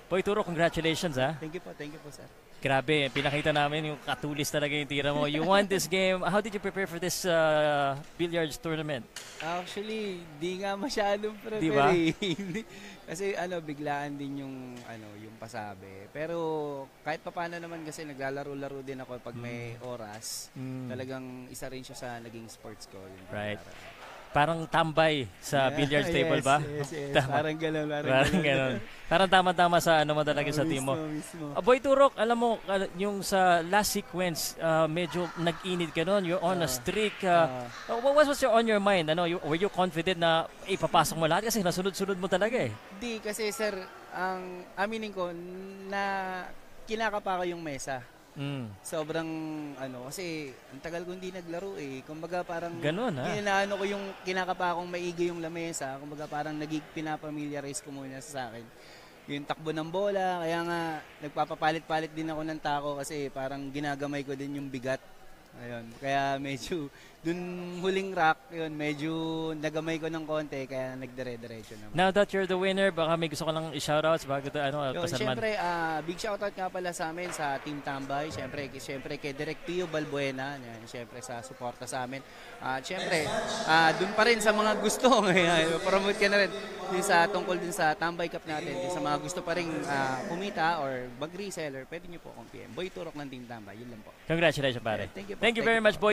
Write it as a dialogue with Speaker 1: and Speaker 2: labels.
Speaker 1: Boy Turo, congratulations ha.
Speaker 2: Thank you po, sir.
Speaker 1: Grabe, pinakita namin yung katulis talaga yung tira mo. You won this game. How did you prepare for this billiards tournament?
Speaker 2: Actually, di nga masyadong prepare.
Speaker 1: Di ba?
Speaker 2: Kasi biglaan din yung pasabi. Pero kahit papaano naman kasi naglalaro-laro din ako pag may oras. Talagang isa rin siya sa naging sports ko.
Speaker 1: Right. Parang tambay sa billiards table ba?
Speaker 2: Yes. Parang gano'n.
Speaker 1: Parang gano'n. Parang tama-tama sa ano mo talaga sa team mo. Boy Turok, alam mo, yung sa last sequence, medyo nag-init ka nun. You're on a streak. What was on your mind? Were you confident na ipapasok mo lahat? Kasi nasunod-sunod mo talaga eh.
Speaker 2: Di, kasi sir, ang aminin ko na kinakapa ko yung mesa. Sobrang kasi ang tagal ko hindi naglaro eh. Kumbaga parang
Speaker 1: ganun ha.
Speaker 2: Inaano ko yung kinakapa akong maigi yung lamesa. Kumbaga parang pinapamiliarize ko muna sa akin. Yung takbo ng bola, kaya nga nagpapapalit-palit din ako ng tako kasi parang ginagamay ko din yung bigat. Ayun, kaya medyo dun huling rock, yun, medyo nagamay ko ng konti kaya nagdire-diretso naman.
Speaker 1: Now that you're the winner, baka may gusto ko lang i-shoutouts bago ito, pasalman.
Speaker 2: Siyempre, big shoutout nga pala sa amin sa Team Tambay. Siyempre kay Direk Pio Balbuena, siyempre sa suporta sa amin. Siyempre, dun pa rin sa mga gusto, promote ka na rin tungkol din sa Tambay Cup natin. Sa mga gusto pa rin kumita or mag-reseller, pwede nyo po akong PM. Boy Turok ng Team Tambay, yun lang po.
Speaker 1: Congratulations pare.
Speaker 2: Thank you po.
Speaker 1: Thank you very much, Boy.